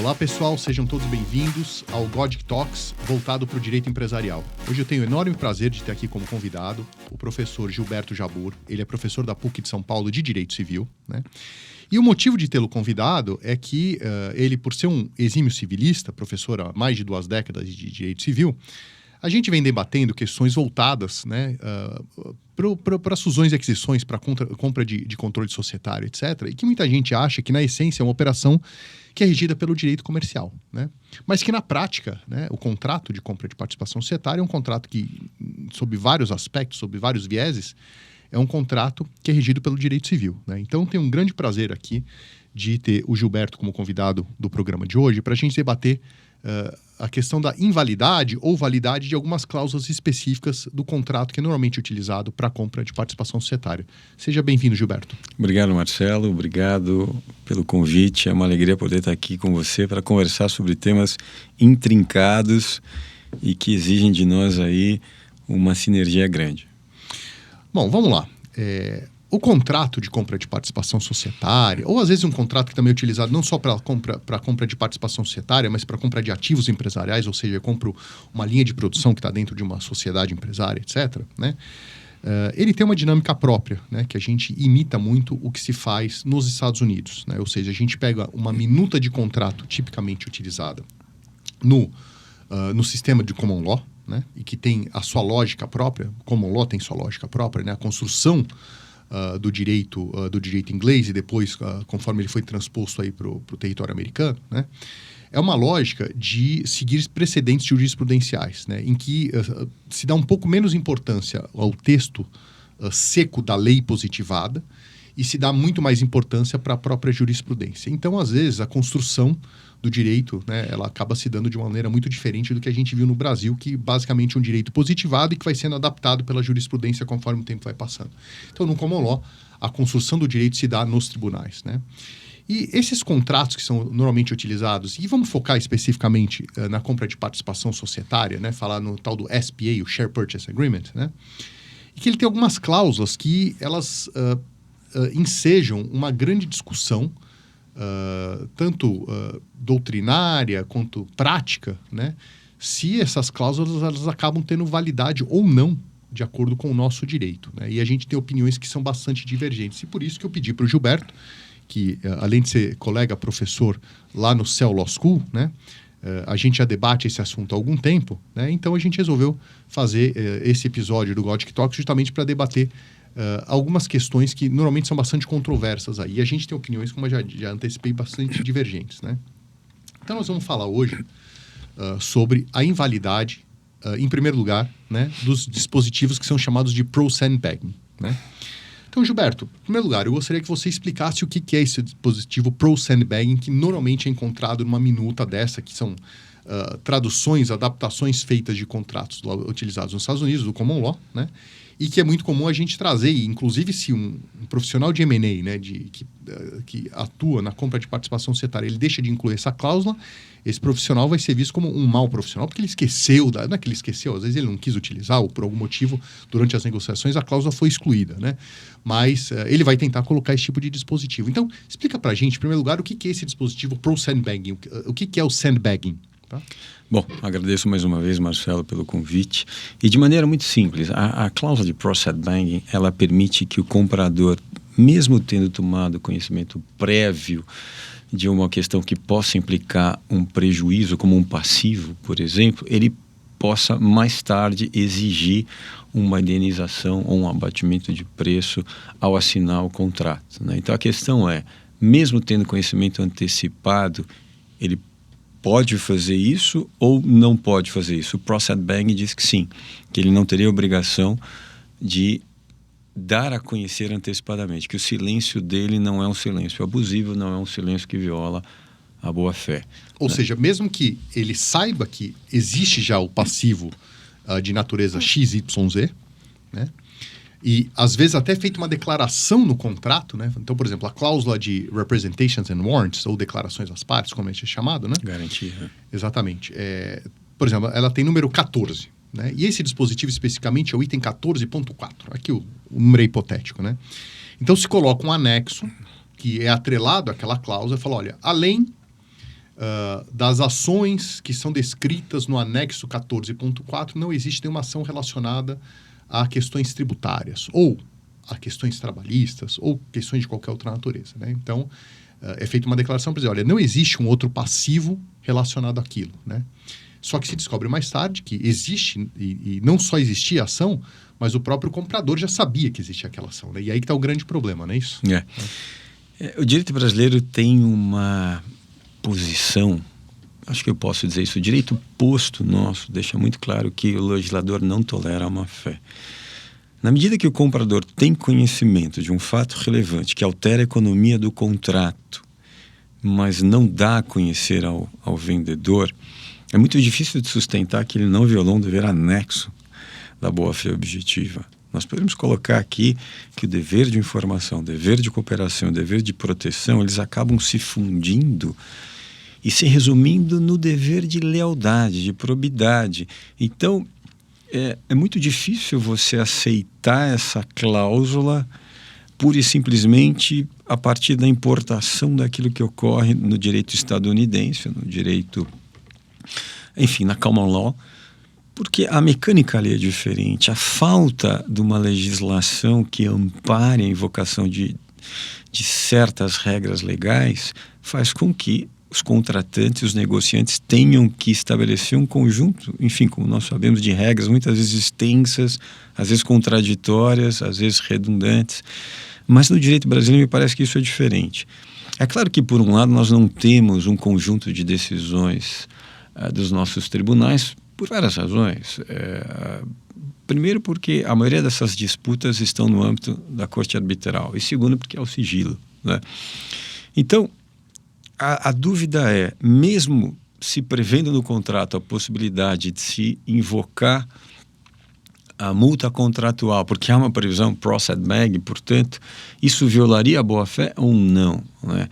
Olá pessoal, sejam todos bem-vindos ao Godic Talks, voltado para o direito empresarial. Hoje eu tenho o enorme prazer de ter aqui como convidado o professor Gilberto Jabbour. Ele é professor da PUC de São Paulo de Direito Civil, né? E o motivo de tê-lo convidado é que ele, por ser um exímio civilista, professor há mais de 2 décadas de Direito Civil, a gente vem debatendo questões voltadas, né, para fusões e aquisições, para compra de controle societário, etc., e que muita gente acha que, na essência, é uma operação que é regida pelo direito comercial, né? Mas que, na prática, né, o contrato de compra de participação societária é um contrato que, sob vários aspectos, sob vários vieses, é um contrato que é regido pelo direito civil, né? Então, tenho um grande prazer aqui de ter o Gilberto como convidado do programa de hoje para a gente debater a questão da invalidade ou validade de algumas cláusulas específicas do contrato que é normalmente utilizado para a compra de participação societária. Seja bem-vindo, Gilberto. Obrigado, Marcelo. Obrigado pelo convite. É uma alegria poder estar aqui com você para conversar sobre temas intrincados e que exigem de nós aí uma sinergia grande. Bom, vamos lá. O contrato de compra de participação societária, ou às vezes um contrato que também é utilizado não só para compra de participação societária, mas para compra de ativos empresariais, ou seja, eu compro uma linha de produção que está dentro de uma sociedade empresária, etc., né? Ele tem uma dinâmica própria, né? Que a gente imita muito o que se faz nos Estados Unidos, né? Ou seja, a gente pega uma minuta de contrato tipicamente utilizada no sistema de common law, né? E que tem a sua lógica própria. Common law tem sua lógica própria, né? A construção do direito inglês e depois, conforme ele foi transposto aí para o território americano, né? É uma lógica de seguir precedentes jurisprudenciais, né? Em que se dá um pouco menos importância ao texto seco da lei positivada e se dá muito mais importância para a própria jurisprudência. Então, às vezes, a construção do direito, né, ela acaba se dando de uma maneira muito diferente do que a gente viu no Brasil, que basicamente é um direito positivado e que vai sendo adaptado pela jurisprudência conforme o tempo vai passando. Então, no common law, a construção do direito se dá nos tribunais, né? E esses contratos que são normalmente utilizados, e vamos focar especificamente na compra de participação societária, né, falar no tal do SPA, o Share Purchase Agreement, né, e que ele tem algumas cláusulas que elas ensejam uma grande discussão, tanto doutrinária quanto prática, né? Se essas cláusulas elas acabam tendo validade ou não de acordo com o nosso direito, né? E a gente tem opiniões que são bastante divergentes. E por isso que eu pedi para o Gilberto, que além de ser colega professor lá no Cell Law School, né? A gente já debate esse assunto há algum tempo, né? Então a gente resolveu fazer esse episódio do Godic Talks justamente para debater algumas questões que normalmente são bastante controversas aí. E a gente tem opiniões, como eu já antecipei, bastante divergentes, né? Então nós vamos falar hoje sobre a invalidade, em primeiro lugar, né, dos dispositivos que são chamados de pro-sandbagging, né? Então, Gilberto, em primeiro lugar, eu gostaria que você explicasse o que é esse dispositivo pro-sandbagging que normalmente é encontrado numa minuta dessa, que são traduções, adaptações feitas de contratos utilizados nos Estados Unidos, do common law, né? E que é muito comum a gente trazer, inclusive se um profissional de M&A, né, que atua na compra de participação societária, ele deixa de incluir essa cláusula, esse profissional vai ser visto como um mau profissional, porque ele esqueceu, não é que ele esqueceu, às vezes ele não quis utilizar, ou por algum motivo, durante as negociações, a cláusula foi excluída, né? Mas ele vai tentar colocar esse tipo de dispositivo. Então, explica pra gente, em primeiro lugar, o que é esse dispositivo pro-sandbagging, o que é o sandbagging, tá? Bom, agradeço mais uma vez, Marcelo, pelo convite. E de maneira muito simples, a cláusula de pro-sandbagging, ela permite que o comprador, mesmo tendo tomado conhecimento prévio de uma questão que possa implicar um prejuízo, como um passivo, por exemplo, ele possa mais tarde exigir uma indenização ou um abatimento de preço ao assinar o contrato, né? Então a questão é, mesmo tendo conhecimento antecipado, ele pode fazer isso ou não pode fazer isso? O pro-sandbagging diz que sim, que ele não teria obrigação de dar a conhecer antecipadamente, que o silêncio dele não é um silêncio abusivo, não é um silêncio que viola a boa-fé. Ou seja, mesmo que ele saiba que existe já o passivo de natureza XYZ, né? E, às vezes, até feito uma declaração no contrato, né? Então, por exemplo, a cláusula de representations and warrants, ou declarações às partes, como é chamado, né? Garantia. Exatamente. Por exemplo, ela tem número 14, né? E esse dispositivo, especificamente, é o item 14.4. Aqui o número é hipotético, né? Então, se coloca um anexo que é atrelado àquela cláusula e fala, olha, além das ações que são descritas no anexo 14.4, não existe nenhuma ação relacionada a questões tributárias, ou a questões trabalhistas, ou questões de qualquer outra natureza, né? Então, é feita uma declaração para dizer, olha, não existe um outro passivo relacionado àquilo, né? Só que se descobre mais tarde que existe, e não só existia a ação, mas o próprio comprador já sabia que existia aquela ação, né? E aí que está o grande problema, não é isso? O direito brasileiro tem uma posição, acho que eu posso dizer isso, o direito posto nosso deixa muito claro que o legislador não tolera a má-fé. Na medida que o comprador tem conhecimento de um fato relevante que altera a economia do contrato, mas não dá a conhecer ao vendedor, é muito difícil de sustentar que ele não violou um dever anexo da boa-fé objetiva. Nós podemos colocar aqui que o dever de informação, o dever de cooperação, o dever de proteção, eles acabam se fundindo e se resumindo no dever de lealdade, de probidade. Então, é muito difícil você aceitar essa cláusula pura e simplesmente a partir da importação daquilo que ocorre no direito estadunidense, no direito, enfim, na common law, porque a mecânica ali é diferente. A falta de uma legislação que ampare a invocação de certas regras legais faz com que os contratantes, os negociantes tenham que estabelecer um conjunto, enfim, como nós sabemos, de regras muitas vezes extensas, às vezes contraditórias, às vezes redundantes. Mas no direito brasileiro me parece que isso é diferente. É claro que, por um lado, nós não temos um conjunto de decisões dos nossos tribunais por várias razões. Primeiro, porque a maioria dessas disputas estão no âmbito da corte arbitral. E segundo, porque é o sigilo, né? Então, a dúvida é, mesmo se prevendo no contrato a possibilidade de se invocar a multa contratual, porque há uma previsão process bag, portanto, isso violaria a boa-fé ou não, né?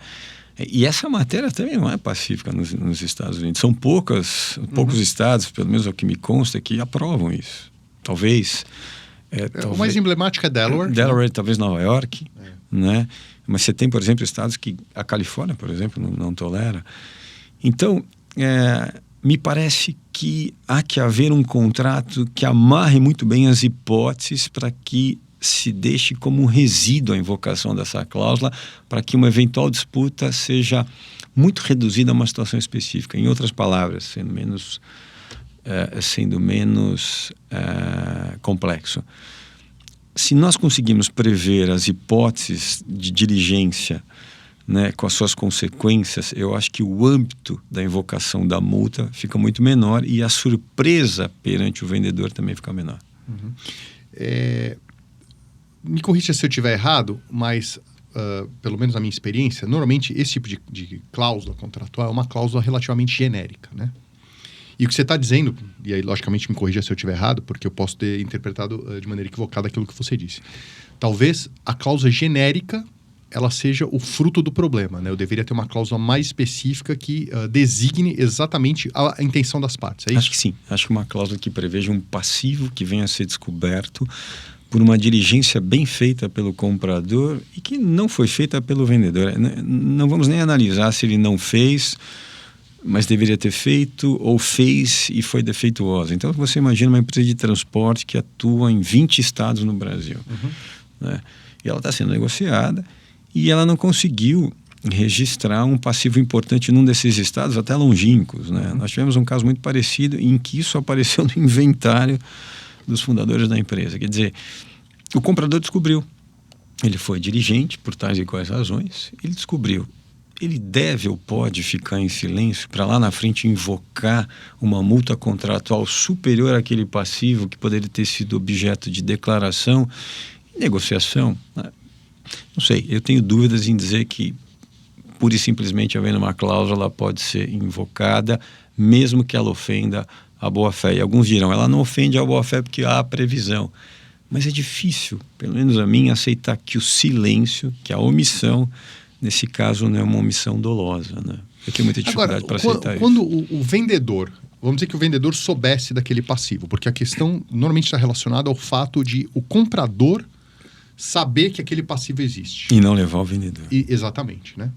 E essa matéria também não é pacífica nos Estados Unidos. São poucos estados, pelo menos o que me consta, que aprovam isso. Talvez... O mais emblemático é Delaware. Delaware, talvez Nova York, né? Mas você tem, por exemplo, estados que a Califórnia, por exemplo, não tolera. Então, me parece que há que haver um contrato que amarre muito bem as hipóteses para que se deixe como um resíduo a invocação dessa cláusula, para que uma eventual disputa seja muito reduzida a uma situação específica. Em outras palavras, sendo menos complexo. Se nós conseguimos prever as hipóteses de diligência, né, com as suas consequências, eu acho que o âmbito da invocação da multa fica muito menor e a surpresa perante o vendedor também fica menor. Uhum. Me corrija se eu estiver errado, mas pelo menos na minha experiência, normalmente esse tipo de cláusula contratual é uma cláusula relativamente genérica, né? E o que você está dizendo, e aí logicamente me corrija se eu estiver errado, porque eu posso ter interpretado de maneira equivocada aquilo que você disse. Talvez a cláusula genérica ela seja o fruto do problema, né? Eu deveria ter uma cláusula mais específica que designe exatamente a intenção das partes, é isso? Acho que sim. Acho que uma cláusula que preveja um passivo que venha a ser descoberto por uma diligência bem feita pelo comprador e que não foi feita pelo vendedor. Não vamos nem analisar se ele não fez, mas deveria ter feito, ou fez e foi defeituosa. Então, você imagina uma empresa de transporte que atua em 20 estados no Brasil. Né? E ela está sendo negociada e ela não conseguiu registrar um passivo importante num desses estados, até longínquos, né? Nós tivemos um caso muito parecido em que isso apareceu no inventário dos fundadores da empresa. Quer dizer, o comprador descobriu. Ele foi dirigente por tais e quais razões. Ele descobriu. Ele deve ou pode ficar em silêncio para lá na frente invocar uma multa contratual superior àquele passivo que poderia ter sido objeto de declaração e negociação? Não sei, eu tenho dúvidas em dizer que pura e simplesmente havendo uma cláusula pode ser invocada, mesmo que ela ofenda a boa-fé. E alguns dirão, ela não ofende a boa-fé porque há previsão. Mas é difícil, pelo menos a mim, aceitar que o silêncio, que a omissão, nesse caso, não é uma omissão dolosa, né? Eu tenho muita dificuldade para aceitar quando isso. Quando o vendedor, vamos dizer que o vendedor soubesse daquele passivo, porque a questão normalmente está relacionada ao fato de o comprador saber que aquele passivo existe. E não levar o vendedor. Exatamente, né?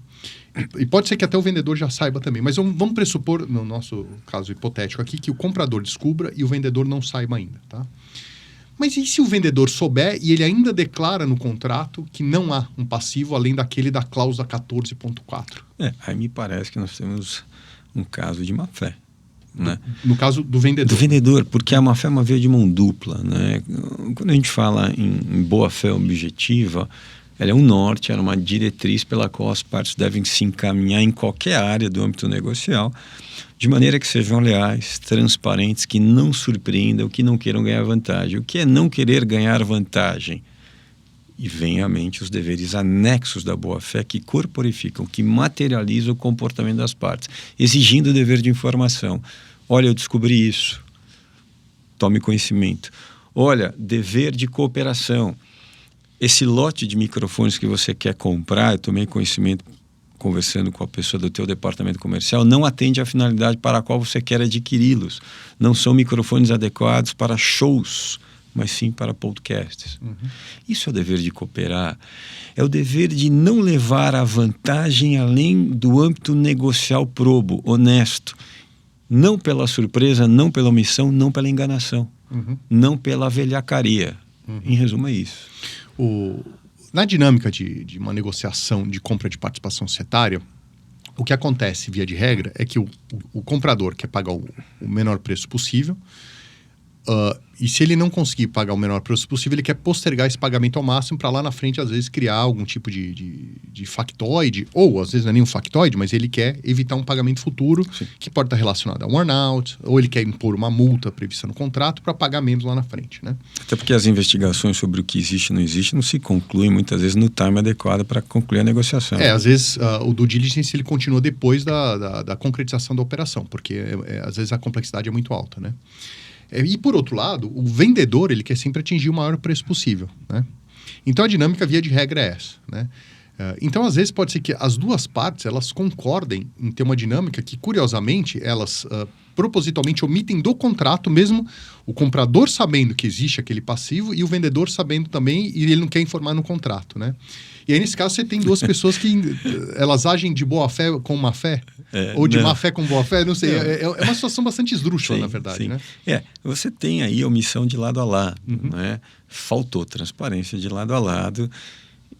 E pode ser que até o vendedor já saiba também. Mas vamos pressupor, no nosso caso hipotético aqui, que o comprador descubra e o vendedor não saiba ainda, tá? Mas e se o vendedor souber e ele ainda declara no contrato que não há um passivo além daquele da cláusula 14.4? Aí me parece que nós temos um caso de má-fé. Né? No caso do vendedor. Do vendedor, porque a má-fé é uma via de mão dupla. Né? Quando a gente fala em boa-fé objetiva, ela é um norte, ela é uma diretriz pela qual as partes devem se encaminhar em qualquer área do âmbito negocial, de maneira que sejam leais, transparentes, que não surpreendam, que não queiram ganhar vantagem. O que é não querer ganhar vantagem? E vem à mente os deveres anexos da boa-fé que corporificam, que materializam o comportamento das partes, exigindo o dever de informação. Olha, eu descobri isso. Tome conhecimento. Olha, dever de cooperação. Esse lote de microfones que você quer comprar, eu tomei conhecimento conversando com a pessoa do teu departamento comercial, não atende à finalidade para a qual você quer adquiri-los. Não são microfones adequados para shows, mas sim para podcasts. Isso é o dever de cooperar. É o dever de não levar a vantagem além do âmbito negocial probo, honesto. Não pela surpresa, não pela omissão, não pela enganação. Não pela velhacaria. Em resumo, é isso. Na dinâmica de uma negociação de compra de participação societária, o que acontece, via de regra, é que o comprador quer pagar o menor preço possível, e se ele não conseguir pagar o menor preço possível, ele quer postergar esse pagamento ao máximo para lá na frente, às vezes, criar algum tipo de factoide, ou às vezes não é nem um factoide, mas ele quer evitar um pagamento futuro. Sim. Que pode estar relacionado a um earnout, ou ele quer impor uma multa prevista no contrato para pagar menos lá na frente, né? Até porque as investigações sobre o que existe e não existe não se concluem muitas vezes no time adequado para concluir a negociação. Às vezes o due diligence ele continua depois da concretização da operação, porque às vezes a complexidade é muito alta, né? E, por outro lado, o vendedor ele quer sempre atingir o maior preço possível, né? Então, a dinâmica, via de regra, é essa, né? Então, às vezes, pode ser que as duas partes elas concordem em ter uma dinâmica que, curiosamente, elas propositalmente omitem do contrato, mesmo o comprador sabendo que existe aquele passivo e o vendedor sabendo também, e ele não quer informar no contrato, né? E aí, nesse caso, você tem duas pessoas que elas agem de boa fé com má fé, ou de má fé com boa fé, não sei. É uma situação bastante esdrúxula, na verdade, sim. Né? Você tem aí a omissão de lado a lado, né? Faltou transparência de lado a lado,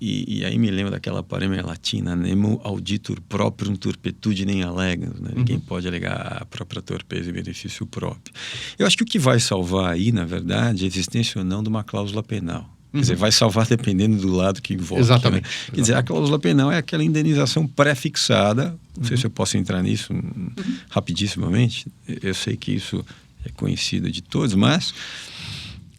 e aí me lembro daquela parêmia latina, nemo auditur proprium turpitude nem alegans, né? Ninguém pode alegar a própria torpeza e benefício próprio. Eu acho que o que vai salvar aí, na verdade, é a existência ou não de uma cláusula penal. Quer dizer, vai salvar dependendo do lado que envolve. Exatamente. Né? Quer dizer, a cláusula penal é aquela indenização pré-fixada. Não sei se eu posso entrar nisso rapidissimamente. Eu sei que isso é conhecido de todos, mas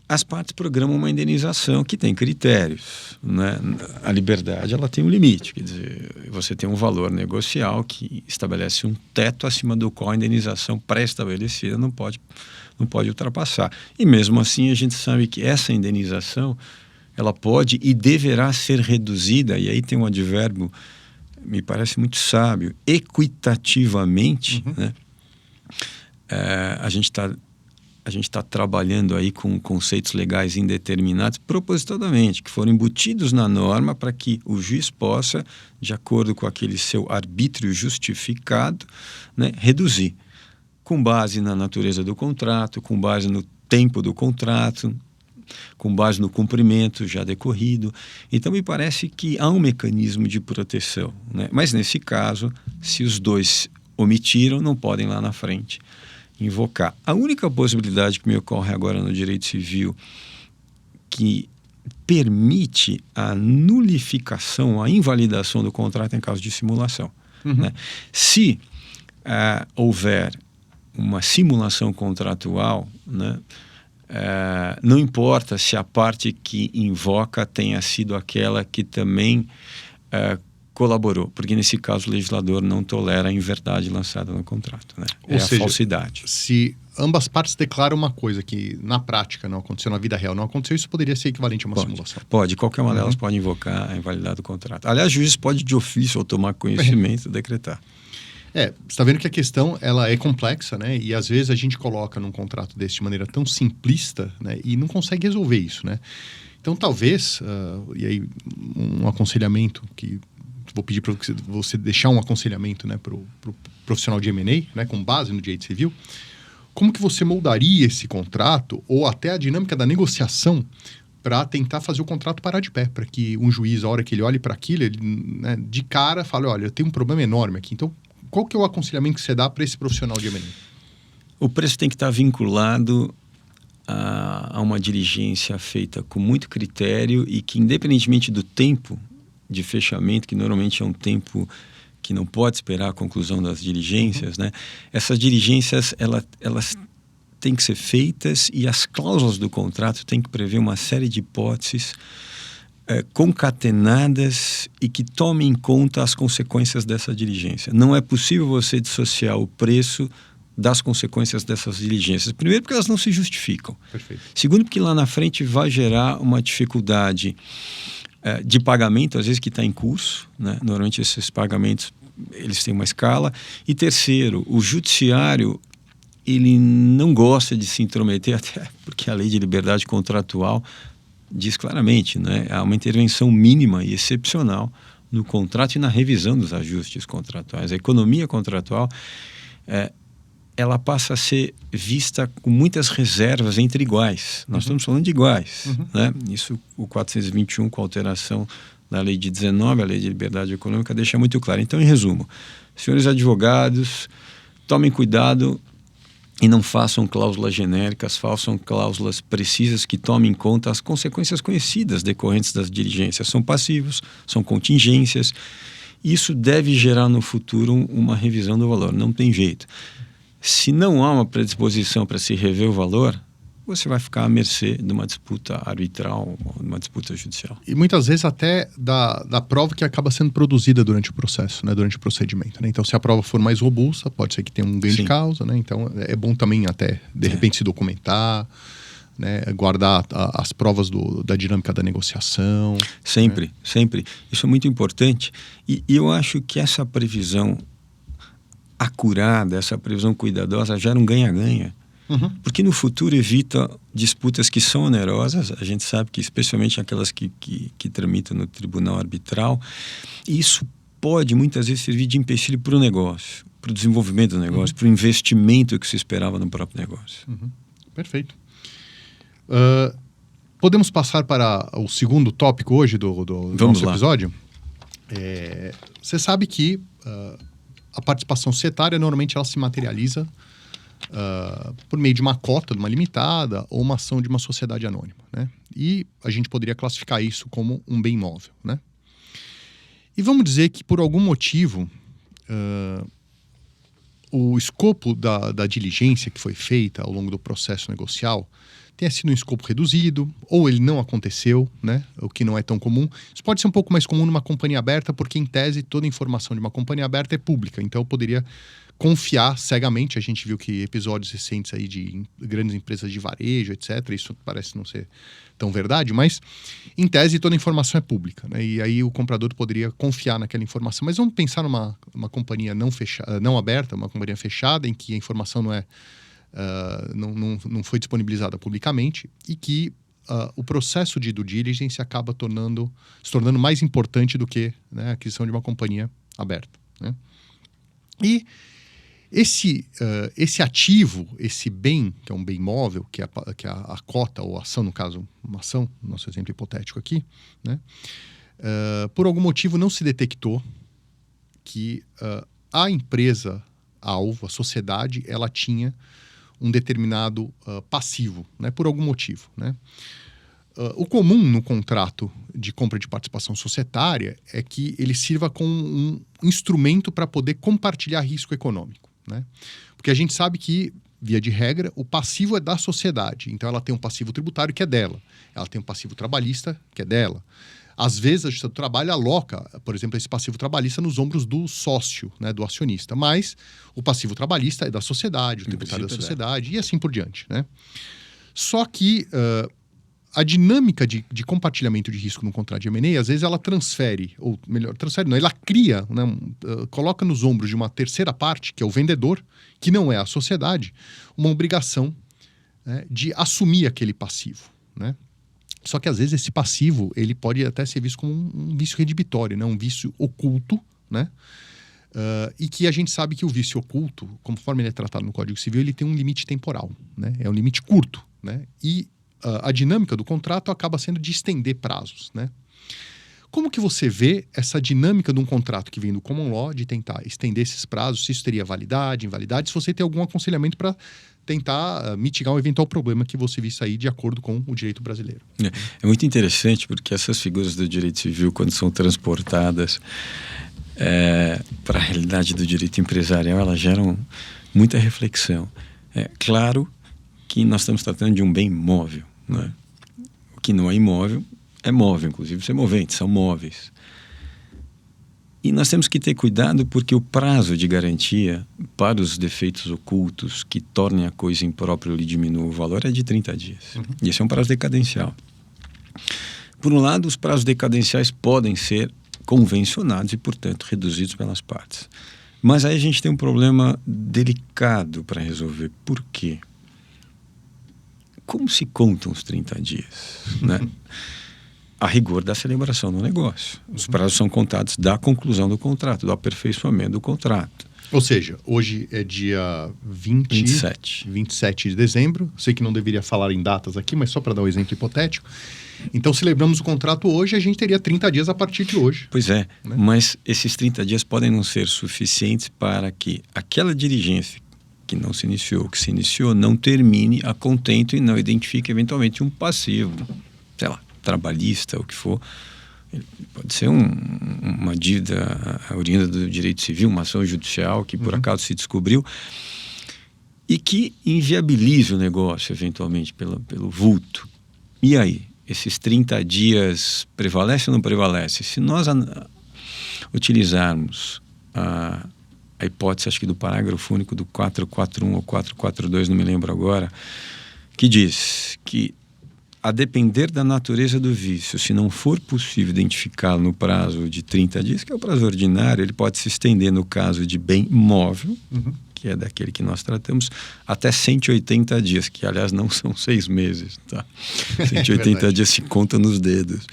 as partes programam uma indenização que tem critérios. Né? A liberdade ela tem um limite. Quer dizer, você tem um valor negocial que estabelece um teto acima do qual a indenização pré-estabelecida não pode ultrapassar. E mesmo assim a gente sabe que essa indenização ela pode e deverá ser reduzida, e aí tem um advérbio, me parece muito sábio, equitativamente, né? A gente está trabalhando aí com conceitos legais indeterminados propositadamente, que foram embutidos na norma para que o juiz possa, de acordo com aquele seu arbítrio justificado, né, reduzir, com base na natureza do contrato, com base no tempo do contrato, com base no cumprimento já decorrido. Então, me parece que há um mecanismo de proteção, né? Mas, nesse caso, se os dois omitiram, não podem lá na frente invocar. A única possibilidade que me ocorre agora no direito civil que permite a nulificação, a invalidação do contrato em caso de simulação. Né? Se houver uma simulação contratual, né? Não importa se a parte que invoca tenha sido aquela que também colaborou, porque nesse caso o legislador não tolera a inverdade lançada no contrato, né? Ou seja, a falsidade. Se ambas partes declaram uma coisa que na prática não aconteceu, na vida real não aconteceu, isso poderia ser equivalente a uma simulação. Pode, qualquer uma delas pode invocar a invalidade do contrato. Aliás, o juiz pode de ofício ou tomar conhecimento decretar. Você está vendo que a questão ela é complexa, né? E às vezes a gente coloca num contrato desse de maneira tão simplista, né? E não consegue resolver isso, né? Então, talvez, e aí um aconselhamento que vou pedir para você deixar um aconselhamento, né, para o profissional de M&A, né, com base no direito civil, como que você moldaria esse contrato ou até a dinâmica da negociação para tentar fazer o contrato parar de pé, para que um juiz, a hora que ele olhe para aquilo, ele, né, de cara fale, olha, eu tenho um problema enorme aqui. Então, qual que é o aconselhamento que você dá para esse profissional de M&A? O preço tem que estar vinculado a uma diligência feita com muito critério e que, independentemente do tempo de fechamento, que normalmente é um tempo que não pode esperar a conclusão das diligências, né? Essas diligências, elas têm que ser feitas e as cláusulas do contrato têm que prever uma série de hipóteses concatenadas e que tomem em conta as consequências dessa diligência. Não é possível você dissociar o preço das consequências dessas diligências. Primeiro, porque elas não se justificam. Perfeito. Segundo, porque lá na frente vai gerar uma dificuldade de pagamento, às vezes que está em curso, né? Normalmente esses pagamentos eles têm uma escala. E terceiro, o judiciário ele não gosta de se intrometer, até porque a lei de liberdade contratual diz claramente, né? Há uma intervenção mínima e excepcional no contrato e na revisão dos ajustes contratuais. A economia contratual ela passa a ser vista com muitas reservas entre iguais. Nós estamos falando de iguais. Né? Isso, o 421, com a alteração da lei de 19, a lei de liberdade econômica, deixa muito claro. Então, em resumo, senhores advogados, tomem cuidado e não façam cláusulas genéricas, façam cláusulas precisas que tomem em conta as consequências conhecidas decorrentes das diligências. São passivos, são contingências. Isso deve gerar no futuro uma revisão do valor. Não tem jeito. Se não há uma predisposição para se rever o valor, você vai ficar à mercê de uma disputa arbitral, de uma disputa judicial. E muitas vezes até da prova que acaba sendo produzida durante o processo, né, durante o procedimento. Né? Então, se a prova for mais robusta, pode ser que tenha um ganho de causa. Né? Então, é bom também até, de repente, se documentar, né? Guardar as provas da dinâmica da negociação. Sempre, né? sempre. Isso é muito importante. E eu acho que essa previsão acurada, essa previsão cuidadosa gera um ganha-ganha. Porque no futuro evita disputas que são onerosas. A gente sabe que especialmente aquelas que tramitam no tribunal arbitral, e isso pode muitas vezes servir de empecilho para o negócio, para o desenvolvimento do negócio, para o investimento que se esperava no próprio negócio. Perfeito. Podemos passar para o segundo tópico hoje do nosso episódio? Você sabe que a participação societária normalmente ela se materializa por meio de uma cota de uma limitada ou uma ação de uma sociedade anônima, né? E a gente poderia classificar isso como um bem imóvel, né? E vamos dizer que por algum motivo o escopo da diligência que foi feita ao longo do processo negocial tenha sido um escopo reduzido, ou ele não aconteceu, né? O que não é tão comum. Isso pode ser um pouco mais comum numa companhia aberta, porque em tese toda a informação de uma companhia aberta é pública, então eu poderia confiar cegamente. A gente viu que episódios recentes aí de grandes empresas de varejo, etc., isso parece não ser tão verdade, mas em tese toda a informação é pública, né? E aí o comprador poderia confiar naquela informação. Mas vamos pensar numa companhia não aberta, uma companhia fechada, em que a informação não foi disponibilizada publicamente e que o processo de due diligence acaba se tornando mais importante do que, né, a aquisição de uma companhia aberta, né? E esse ativo, esse bem, que é um bem imóvel, que é a cota ou a ação, no caso, uma ação, nosso exemplo hipotético aqui, né? Por algum motivo não se detectou que a empresa alvo, a sociedade, ela tinha um determinado passivo, né? Por algum motivo, né? O comum no contrato de compra de participação societária é que ele sirva como um instrumento para poder compartilhar risco econômico, né? Porque a gente sabe que, via de regra, o passivo é da sociedade. Então, ela tem um passivo tributário que é dela. Ela tem um passivo trabalhista que é dela. Às vezes, a Justiça do Trabalho aloca, por exemplo, esse passivo trabalhista nos ombros do sócio, né, do acionista. Mas o passivo trabalhista é da sociedade, o tributário é da sociedade e assim por diante, né? Só que a dinâmica de compartilhamento de risco no contrato de M&A, às vezes ela transfere, ou melhor, transfere não, ela cria, né, coloca nos ombros de uma terceira parte, que é o vendedor, que não é a sociedade, uma obrigação, né, de assumir aquele passivo, né? Só que às vezes esse passivo ele pode até ser visto como um vício redibitório, né? Um vício oculto, né? E que a gente sabe que o vício oculto, conforme ele é tratado no Código Civil, ele tem um limite temporal, né? É um limite curto, né? E a dinâmica do contrato acaba sendo de estender prazos, né? Como que você vê essa dinâmica de um contrato que vem do common law, de tentar estender esses prazos, se isso teria validade, invalidade, se você tem algum aconselhamento para tentar mitigar um eventual problema que você visse aí de acordo com o direito brasileiro? É muito interessante porque essas figuras do direito civil, quando são transportadas para a realidade do direito empresarial, elas geram muita reflexão. É claro que nós estamos tratando de um bem móvel, né? O que não é imóvel é móvel, inclusive os semoventes são móveis. E nós temos que ter cuidado porque o prazo de garantia para os defeitos ocultos que tornem a coisa imprópria ou lhe diminuam o valor é de 30 dias. E esse é um prazo decadencial. Por um lado, os prazos decadenciais podem ser convencionados e, portanto, reduzidos pelas partes. Mas aí a gente tem um problema delicado para resolver. Por quê? Como se contam os 30 dias, né? A rigor da celebração do negócio. Os prazos são contados da conclusão do contrato, do aperfeiçoamento do contrato. Ou seja, hoje é dia 27 de dezembro. Sei que não deveria falar em datas aqui, mas só para dar um exemplo hipotético. Então, celebramos o contrato hoje, a gente teria 30 dias a partir de hoje. Pois é, né? Mas esses 30 dias podem não ser suficientes para que aquela diligência que não se iniciou, que se iniciou, não termine a contento e não identifique eventualmente um passivo, sei lá, trabalhista, o que for. Pode ser uma dívida oriunda do direito civil, uma ação judicial que por acaso se descobriu e que inviabilize o negócio eventualmente pelo vulto. E aí? Esses 30 dias prevalece ou não prevalece? Se nós utilizarmos a hipótese, acho que do parágrafo único do 441 ou 442, não me lembro agora, que diz que a depender da natureza do vício, se não for possível identificá-lo no prazo de 30 dias, que é o prazo ordinário, ele pode se estender no caso de bem móvel, que é daquele que nós tratamos, até 180 dias, que aliás não são 6 meses, tá? 180 dias se conta nos dedos.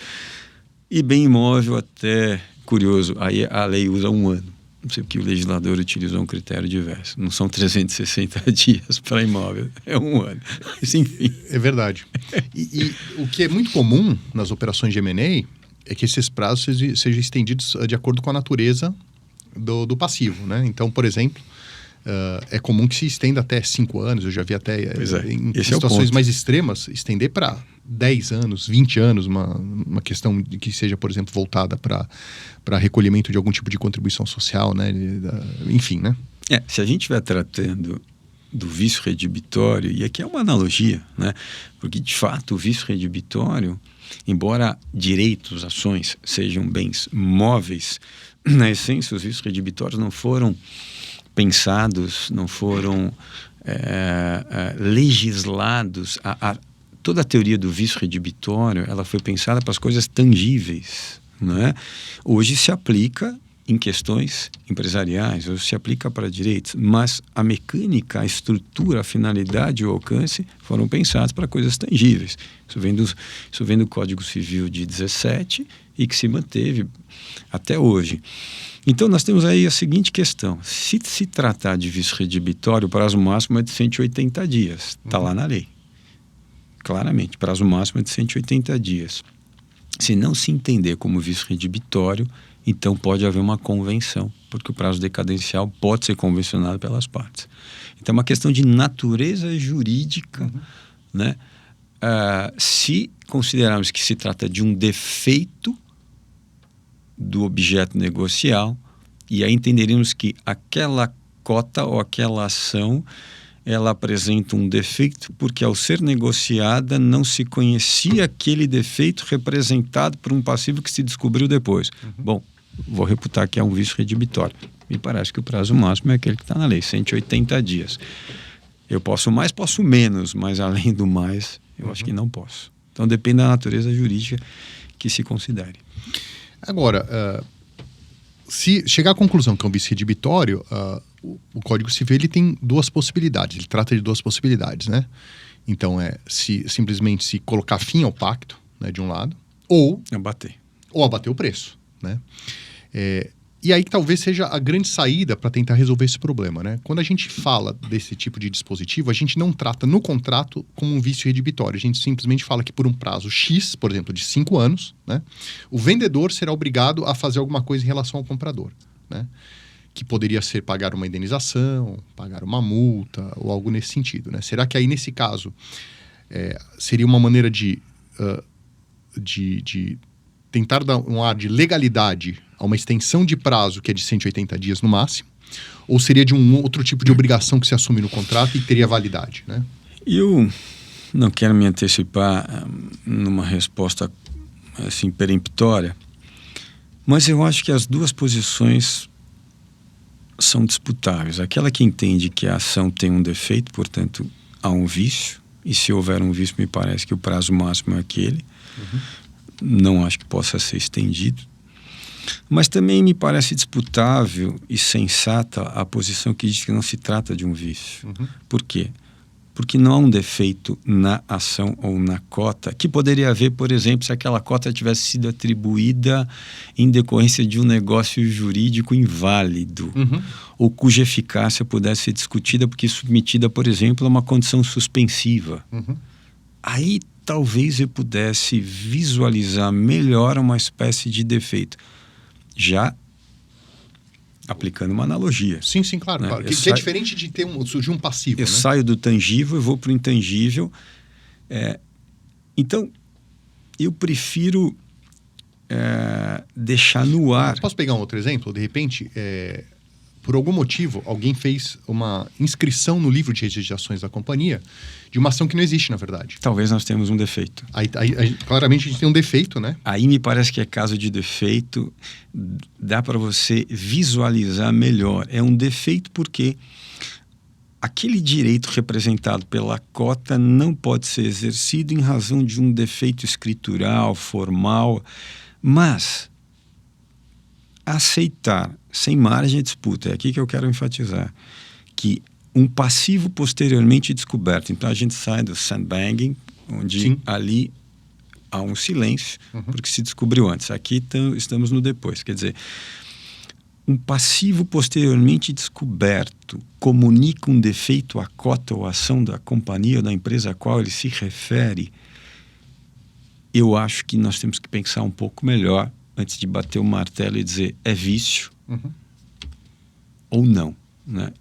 E bem imóvel até, curioso, aí a lei usa 1 ano. Não sei porque o legislador utilizou um critério diverso. Não são 360 dias para imóvel, é 1 ano. Mas enfim. É verdade. E o que é muito comum nas operações de M&A é que esses prazos sejam estendidos de acordo com a natureza do passivo, né? Então, por exemplo, é comum que se estenda até 5 anos. Eu já vi até em situações mais extremas estender para 10 anos, 20 anos, uma questão que seja, por exemplo, voltada para recolhimento de algum tipo de contribuição social, né? Enfim, né? Se a gente estiver tratando do vício redibitório, e aqui é uma analogia, né? Porque, de fato, o vício redibitório, embora direitos, ações sejam bens móveis, na essência, os vícios redibitórios não foram pensados, não foram legislados. Toda a teoria do vício redibitório, ela foi pensada para as coisas tangíveis, né? Hoje se aplica em questões empresariais, hoje se aplica para direitos, mas a mecânica, a estrutura, a finalidade e o alcance foram pensados para coisas tangíveis. Isso vem do Código Civil de 17 e que se manteve até hoje. Então, nós temos aí a seguinte questão. Se se tratar de vício redibitório, o prazo máximo é de 180 dias. Está lá na lei. Claramente, prazo máximo é de 180 dias. Se não se entender como vício redibitório, então pode haver uma convenção, porque o prazo decadencial pode ser convencionado pelas partes. Então, é uma questão de natureza jurídica, né? Se considerarmos que se trata de um defeito do objeto negocial, e aí entenderíamos que aquela cota ou aquela ação ela apresenta um defeito porque ao ser negociada não se conhecia aquele defeito representado por um passivo que se descobriu depois. Bom, vou reputar que é um vício redibitório. Me parece que o prazo máximo é aquele que está na lei, 180 dias. Eu posso mais, posso menos, mas além do mais, eu acho que não posso. Então depende da natureza jurídica que se considere. Agora, se chegar à conclusão que é um vício redibitório, o Código Civil ele tem 2 possibilidades, ele trata de 2 possibilidades, né? Então, simplesmente se colocar fim ao pacto, né, de um lado, ou abater o preço, né? E aí que talvez seja a grande saída para tentar resolver esse problema, né? Quando a gente fala desse tipo de dispositivo, a gente não trata no contrato como um vício redibitório. A gente simplesmente fala que por um prazo X, por exemplo, de 5 anos, né, o vendedor será obrigado a fazer alguma coisa em relação ao comprador, né? Que poderia ser pagar uma indenização, pagar uma multa ou algo nesse sentido, né? Será que aí, nesse caso, seria uma maneira de tentar dar um ar de legalidade a uma extensão de prazo que é de 180 dias no máximo, ou seria de um outro tipo de obrigação que se assume no contrato e teria validade, né? Eu não quero me antecipar numa resposta assim peremptória, mas eu acho que as duas posições são disputáveis. Aquela que entende que a ação tem um defeito, portanto há um vício, e se houver um vício me parece que o prazo máximo é aquele. Não acho que possa ser estendido. Mas também me parece disputável e sensata a posição que diz que não se trata de um vício. Por quê? Porque não há um defeito na ação ou na cota, que poderia haver, por exemplo, se aquela cota tivesse sido atribuída em decorrência de um negócio jurídico inválido, ou cuja eficácia pudesse ser discutida porque submetida, por exemplo, a uma condição suspensiva. Aí talvez eu pudesse visualizar melhor uma espécie de defeito, já aplicando uma analogia. Sim, claro. Né? Claro. Que é diferente de surgir um passivo. Eu saio do tangível e vou para o intangível. Então, eu prefiro deixar no ar. Posso pegar um outro exemplo? De repente, por algum motivo, alguém fez uma inscrição no livro de registro de ações da companhia de uma ação que não existe, na verdade. Talvez nós temos um defeito. Aí, claramente a gente tem um defeito, né? Aí me parece que é caso de defeito, dá para você visualizar melhor. É um defeito porque aquele direito representado pela cota não pode ser exercido em razão de um defeito escritural, formal, mas aceitar sem margem de disputa, é aqui que eu quero enfatizar, que um passivo posteriormente descoberto, então a gente sai do sandbagging, onde ali há um silêncio, porque se descobriu antes, aqui estamos no depois, quer dizer, um passivo posteriormente descoberto comunica um defeito à cota ou ação da companhia ou da empresa a qual ele se refere, eu acho que nós temos que pensar um pouco melhor antes de bater o martelo e dizer é vício ou não, né?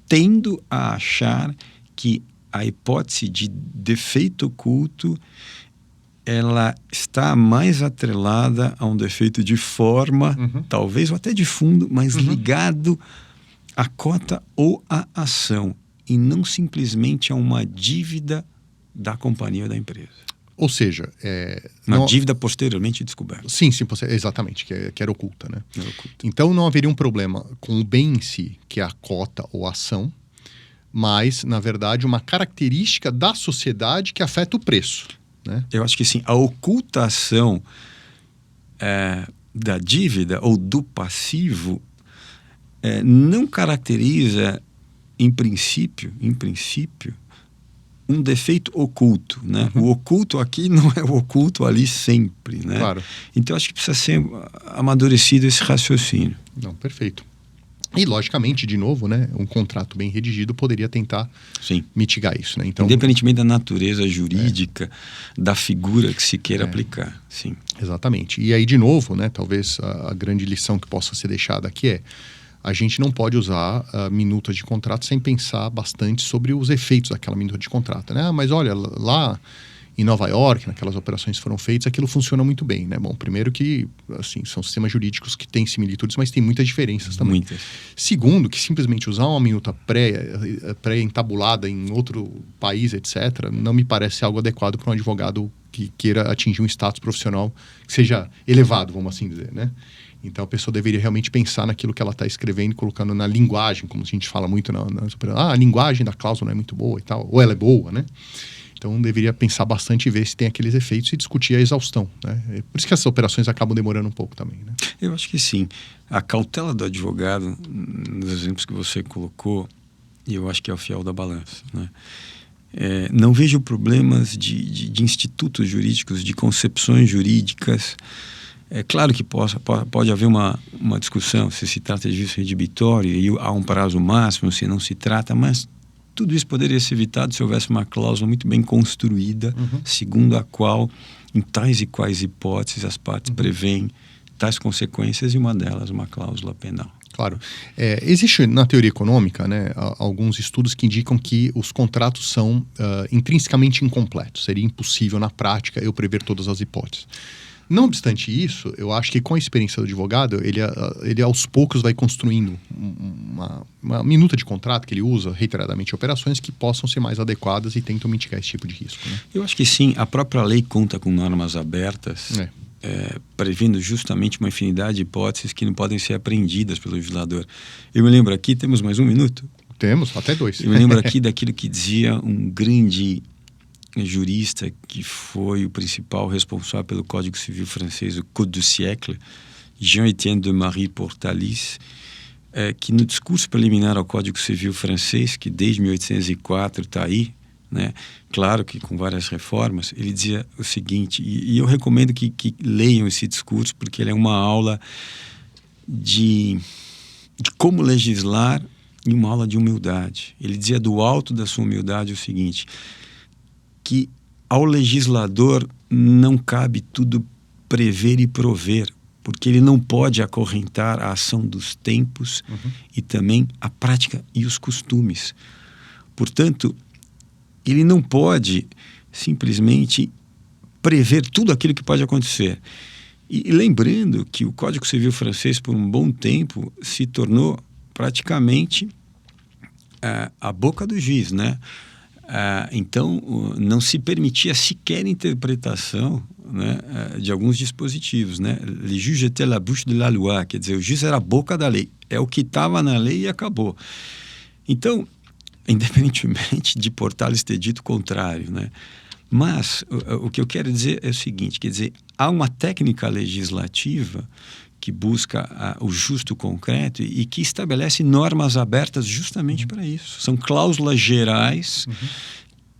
Tendo a achar que a hipótese de defeito oculto ela está mais atrelada a um defeito de forma, talvez, ou até de fundo, mas ligado à cota ou à ação, e não simplesmente a uma dívida da companhia ou da empresa. Ou seja, uma dívida posteriormente descoberta. Sim, exatamente, que era oculta, né? Então não haveria um problema com o bem em si, que é a cota ou a ação, mas, na verdade, uma característica da sociedade que afeta o preço, né? Eu acho que sim. A ocultação da dívida ou do passivo não caracteriza, em princípio, um defeito oculto, né? O oculto aqui não é o oculto ali sempre, né? Claro. Então acho que precisa ser amadurecido esse raciocínio. Não, perfeito. E logicamente, de novo, né, um contrato bem redigido poderia tentar mitigar isso, né? Então, independentemente da natureza jurídica, da figura que se queira aplicar, sim. Exatamente. E aí, de novo, né, talvez a grande lição que possa ser deixada aqui é: a gente não pode usar minutas de contrato sem pensar bastante sobre os efeitos daquela minuta de contrato, né? Mas olha, lá em Nova York, naquelas operações que foram feitas, aquilo funciona muito bem, né? Bom, primeiro que, assim, são sistemas jurídicos que têm similitudes, mas tem muitas diferenças também. Muitas. Segundo, que simplesmente usar uma minuta pré-entabulada em outro país, etc., não me parece algo adequado para um advogado que queira atingir um status profissional que seja elevado, vamos assim dizer, né? Então a pessoa deveria realmente pensar naquilo que ela está escrevendo, colocando na linguagem, como a gente fala muito nas operações. A linguagem da cláusula não é muito boa e tal, ou ela é boa, né? Então deveria pensar bastante e ver se tem aqueles efeitos e discutir a exaustão, né? Por isso que essas operações acabam demorando um pouco também, né? Eu acho que sim. A cautela do advogado, nos exemplos que você colocou, eu acho que é o fiel da balança, né? Não vejo problemas de institutos jurídicos, de concepções jurídicas. É claro que pode haver uma discussão se trata de vício redibitório e há um prazo máximo, se não se trata, mas tudo isso poderia ser evitado se houvesse uma cláusula muito bem construída, segundo a qual, em tais e quais hipóteses, as partes prevêem tais consequências, e uma delas, uma cláusula penal. Claro. Existe na teoria econômica, né, alguns estudos que indicam que os contratos são intrinsecamente incompletos. Seria impossível, na prática, eu prever todas as hipóteses. Não obstante isso, eu acho que com a experiência do advogado, ele aos poucos vai construindo uma minuta de contrato que ele usa reiteradamente em operações que possam ser mais adequadas e tentam mitigar esse tipo de risco. Né? Eu acho que sim. A própria lei conta com normas abertas, prevendo justamente uma infinidade de hipóteses que não podem ser apreendidas pelo legislador. Eu me lembro aqui, temos mais um minuto? Temos, até 2. Eu me lembro aqui daquilo que dizia um grande jurista que foi o principal responsável pelo Código Civil francês, o Code du siècle, Jean-Étienne de Marie Portalis, que no discurso preliminar ao Código Civil francês, que desde 1804 está aí, né, claro que com várias reformas, ele dizia o seguinte, e eu recomendo que leiam esse discurso, porque ele é uma aula de como legislar e uma aula de humildade. Ele dizia do alto da sua humildade o seguinte, que ao legislador não cabe tudo prever e prover, porque ele não pode acorrentar a ação dos tempos e também a prática e os costumes. Portanto, ele não pode simplesmente prever tudo aquilo que pode acontecer. E lembrando que o Código Civil francês, por um bom tempo, se tornou praticamente a boca do juiz, né? Então, não se permitia sequer interpretação, né, de alguns dispositivos. Né? Le juge était la bouche de la loi, quer dizer, o juiz era a boca da lei. É o que estava na lei e acabou. Então, independentemente de Portalis ter dito o contrário, né? Mas o que eu quero dizer é o seguinte, quer dizer, há uma técnica legislativa que busca o justo concreto e que estabelece normas abertas justamente para isso. São cláusulas gerais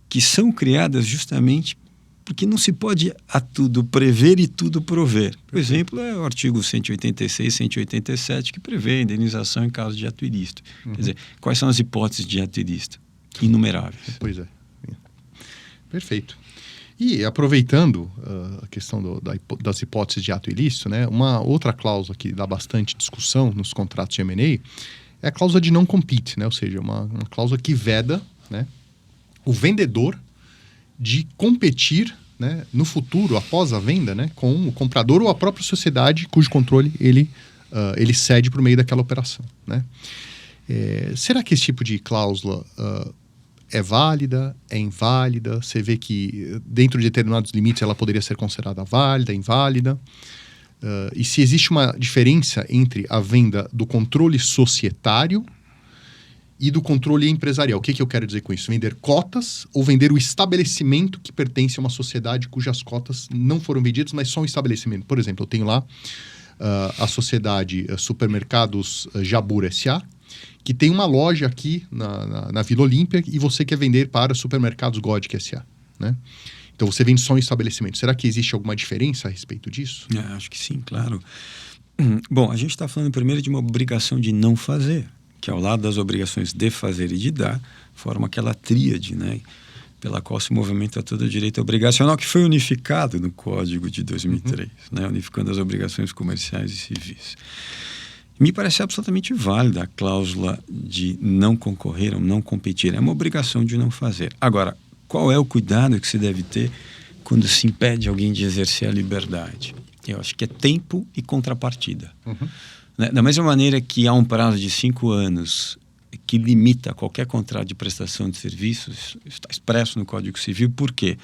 que são criadas justamente porque não se pode a tudo prever e tudo prover. Por exemplo, é o artigo 186, 187, que prevê a indenização em caso de ato ilícito. Quer dizer, quais são as hipóteses de ato ilícito? Inumeráveis. Pois é. Perfeito. E aproveitando a questão das hipóteses de ato ilícito, né, uma outra cláusula que dá bastante discussão nos contratos de M&A é a cláusula de não compete, né, ou seja, uma cláusula que veda, né, o vendedor de competir, né, no futuro, após a venda, né, com o comprador ou a própria sociedade cujo controle ele cede por meio daquela operação. Né? Será que esse tipo de cláusula é válida, é inválida? Você vê que dentro de determinados limites ela poderia ser considerada válida, inválida? E se existe uma diferença entre a venda do controle societário e do controle empresarial? O que eu quero dizer com isso? Vender cotas ou vender o estabelecimento que pertence a uma sociedade cujas cotas não foram vendidas, mas só um estabelecimento? Por exemplo, eu tenho lá a sociedade Supermercados Jabur S.A., que tem uma loja aqui na Vila Olímpia e você quer vender para Supermercados Godic S.A., né? Então você vende só um estabelecimento. Será que existe alguma diferença a respeito disso? Acho que sim, claro. Bom, a gente está falando primeiro de uma obrigação de não fazer, que ao lado das obrigações de fazer e de dar, forma aquela tríade, né, pela qual se movimenta todo o direito obrigacional, que foi unificado no Código de 2003, né, unificando as obrigações comerciais e civis. Me parece absolutamente válida a cláusula de não concorrer ou não competir. É uma obrigação de não fazer. Agora, qual é o cuidado que se deve ter quando se impede alguém de exercer a liberdade? Eu acho que é tempo e contrapartida. Né? Da mesma maneira que há um prazo de 5 anos que limita qualquer contrato de prestação de serviços, está expresso no Código Civil. Por quê?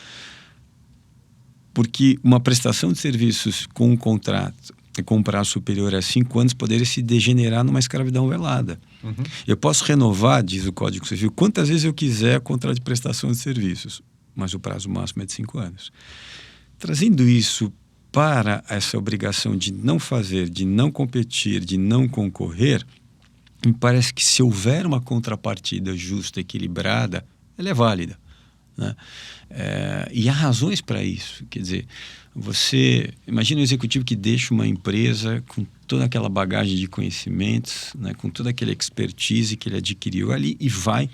Porque uma prestação de serviços com um contrato com um prazo superior a 5 anos poderia se degenerar numa escravidão velada. Eu posso renovar, diz o Código Civil, quantas vezes eu quiser contrato de prestação de serviços, mas o prazo máximo é de 5 anos. Trazendo isso para essa obrigação de não fazer, de não competir, de não concorrer, me parece que se houver uma contrapartida justa, equilibrada, ela é válida. né? E há razões para isso. Quer dizer, você imagina um executivo que deixa uma empresa com toda aquela bagagem de conhecimentos, né, com toda aquela expertise que ele adquiriu ali e vai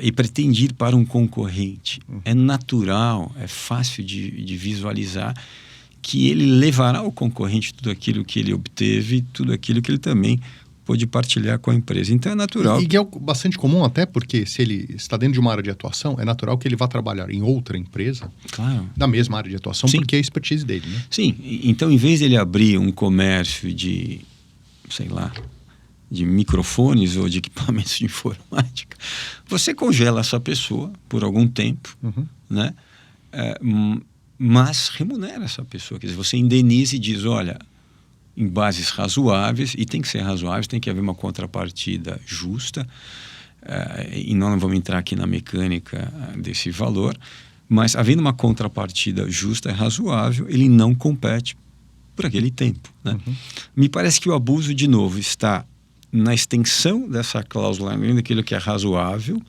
e pretende ir para um concorrente. É natural, é fácil de visualizar que ele levará ao concorrente tudo aquilo que ele obteve, tudo aquilo que ele também pode partilhar com a empresa. Então é natural. E é bastante comum até porque se ele está dentro de uma área de atuação, é natural que ele vá trabalhar em outra empresa, claro, da mesma área de atuação, sim, porque é a expertise dele, né? Sim, então em vez de ele abrir um comércio de, sei lá, de microfones ou de equipamentos de informática, você congela essa pessoa por algum tempo, né? Mas remunera essa pessoa. Quer dizer, você indeniza e diz, olha, em bases razoáveis, e tem que ser razoáveis, tem que haver uma contrapartida justa, e não vamos entrar aqui na mecânica desse valor, mas havendo uma contrapartida justa e razoável, ele não compete por aquele tempo, né? Me parece que o abuso, de novo, está na extensão dessa cláusula, daquilo que é razoável,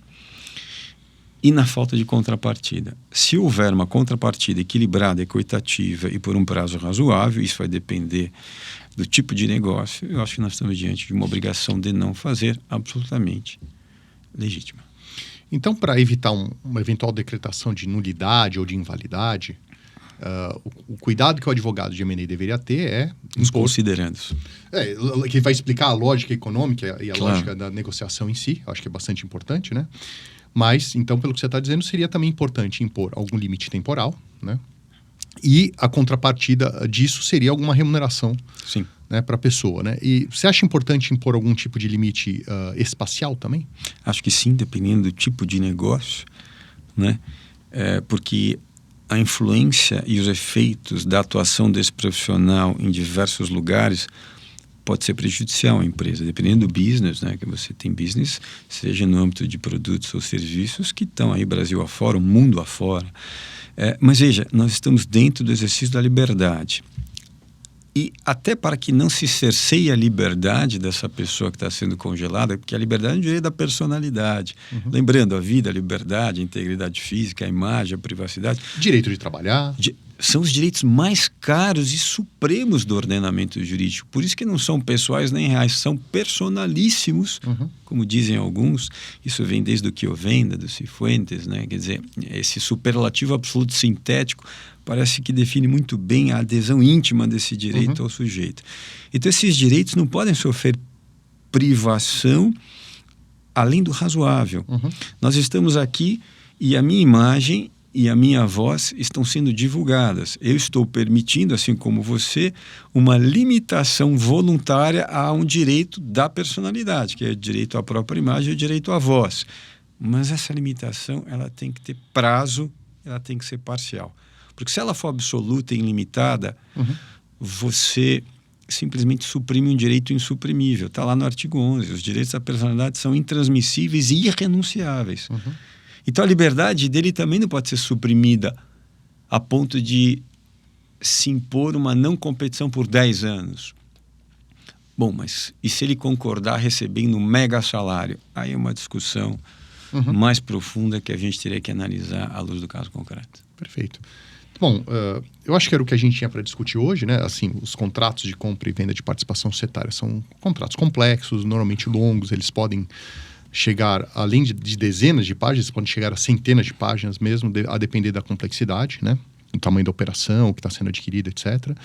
e na falta de contrapartida. Se houver uma contrapartida equilibrada, equitativa e por um prazo razoável, isso vai depender do tipo de negócio, eu acho que nós estamos diante de uma obrigação de não fazer absolutamente legítima. Então, para evitar uma eventual decretação de nulidade ou de invalidade, o cuidado que o advogado de M&A deveria ter é... Os considerandos. Que vai explicar a lógica econômica e a claro, lógica da negociação em si, acho que é bastante importante, né? Mas, então, pelo que você está dizendo, seria também importante impor algum limite temporal, né? E a contrapartida disso seria alguma remuneração, sim, né, para a pessoa, né? E você acha importante impor algum tipo de limite espacial também? Acho que sim, dependendo do tipo de negócio, né? Porque a influência e os efeitos da atuação desse profissional em diversos lugares pode ser prejudicial à empresa, dependendo do business, né? Que você tem business, seja no âmbito de produtos ou serviços que estão aí Brasil afora, o mundo afora. Mas veja, nós estamos dentro do exercício da liberdade. E até para que não se cerceie a liberdade dessa pessoa que está sendo congelada, porque a liberdade é um direito da personalidade. Lembrando, a vida, a liberdade, a integridade física, a imagem, a privacidade. Direito de trabalhar. São os direitos mais caros e supremos do ordenamento jurídico. Por isso que não são pessoais nem reais, são personalíssimos, como dizem alguns. Isso vem desde o Chiovenda, do Cifuentes, né? Quer dizer, esse superlativo absoluto sintético parece que define muito bem a adesão íntima desse direito ao sujeito. Então, esses direitos não podem sofrer privação além do razoável. Nós estamos aqui e a minha imagem e a minha voz estão sendo divulgadas. Eu estou permitindo, assim como você, uma limitação voluntária a um direito da personalidade, que é o direito à própria imagem e o direito à voz. Mas essa limitação, ela tem que ter prazo, ela tem que ser parcial. Porque se ela for absoluta e ilimitada, você simplesmente suprime um direito insuprimível. Está lá no artigo 11. Os direitos da personalidade são intransmissíveis e irrenunciáveis. Então a liberdade dele também não pode ser suprimida a ponto de se impor uma não competição por 10 anos. Bom, mas e se ele concordar recebendo um mega salário? Aí é uma discussão mais profunda que a gente teria que analisar à luz do caso concreto. Perfeito. Bom, eu acho que era o que a gente tinha para discutir hoje, né? Assim, os contratos de compra e venda de participação societária são contratos complexos, normalmente longos, eles podem chegar, além de dezenas de páginas, podem chegar a centenas de páginas mesmo, a depender da complexidade, né? O tamanho da operação, o que está sendo adquirido, etc.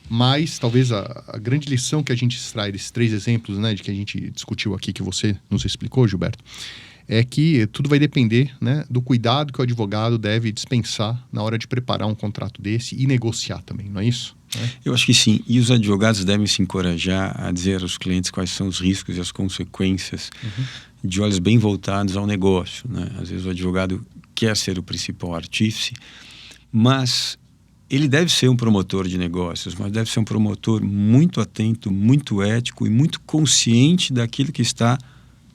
Mas talvez a grande lição que a gente extrai desses 3 exemplos, né, de que a gente discutiu aqui, que você nos explicou, Gilberto, é que tudo vai depender, né, do cuidado que o advogado deve dispensar na hora de preparar um contrato desse e negociar também, não é isso? Eu acho que sim. E os advogados devem se encorajar a dizer aos clientes quais são os riscos e as consequências de olhos bem voltados ao negócio, né? Às vezes o advogado quer ser o principal artífice, mas ele deve ser um promotor de negócios, mas deve ser um promotor muito atento, muito ético e muito consciente daquilo que está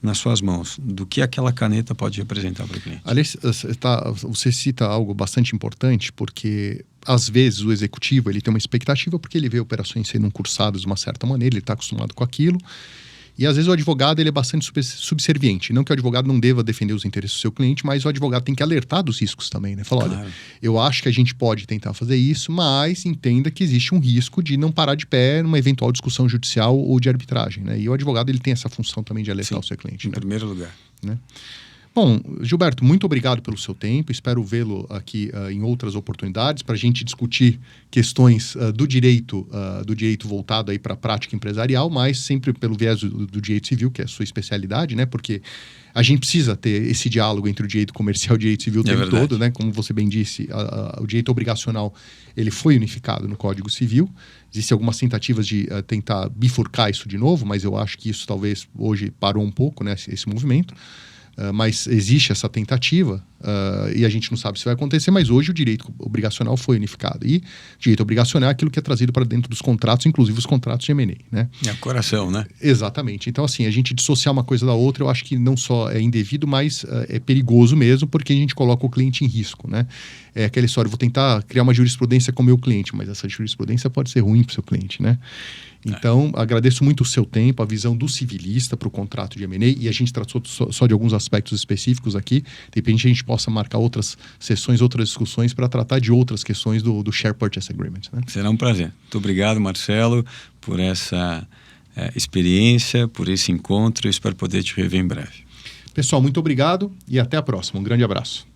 nas suas mãos, do que aquela caneta pode representar para o cliente. Aliás, você cita algo bastante importante, porque às vezes o executivo ele tem uma expectativa porque ele vê operações sendo cursadas de uma certa maneira, ele está acostumado com aquilo, E às vezes o advogado ele é bastante subserviente. Não que o advogado não deva defender os interesses do seu cliente, mas o advogado tem que alertar dos riscos também, né? Falar, Claro. olha, eu acho que a gente pode tentar fazer isso, mas entenda que existe um risco de não parar de pé numa eventual discussão judicial ou de arbitragem, né? E o advogado ele tem essa função também de alertar o seu cliente. Em Né? primeiro lugar. Né? Bom, Gilberto, muito obrigado pelo seu tempo. Espero vê-lo aqui em outras oportunidades para a gente discutir questões do direito voltado aí para a prática empresarial, mas sempre pelo viés do direito civil, que é a sua especialidade, né? Porque a gente precisa ter esse diálogo entre o direito comercial e o direito civil o tempo todo, né? Como você bem disse, o direito obrigacional ele foi unificado no Código Civil. Existem algumas tentativas de tentar bifurcar isso de novo, mas eu acho que isso talvez hoje parou um pouco, né? Esse movimento. Mas existe essa tentativa e a gente não sabe se vai acontecer, mas hoje o direito obrigacional foi unificado. E direito obrigacional é aquilo que é trazido para dentro dos contratos, inclusive os contratos de M&A, né? É o coração, né? Exatamente. Então, assim, a gente dissociar uma coisa da outra, eu acho que não só é indevido, mas é perigoso mesmo, porque a gente coloca o cliente em risco, né? É aquela história, eu vou tentar criar uma jurisprudência com o meu cliente, mas essa jurisprudência pode ser ruim para o seu cliente, né? Então, agradeço muito o seu tempo, a visão do civilista para o contrato de M&A, e a gente tratou só de alguns aspectos específicos aqui. De repente, a gente possa marcar outras sessões, outras discussões para tratar de outras questões do Share Purchase Agreement. Né? Será um prazer. Muito obrigado, Marcelo, por essa experiência, por esse encontro. Eu espero poder te rever em breve. Pessoal, muito obrigado e até a próxima. Um grande abraço.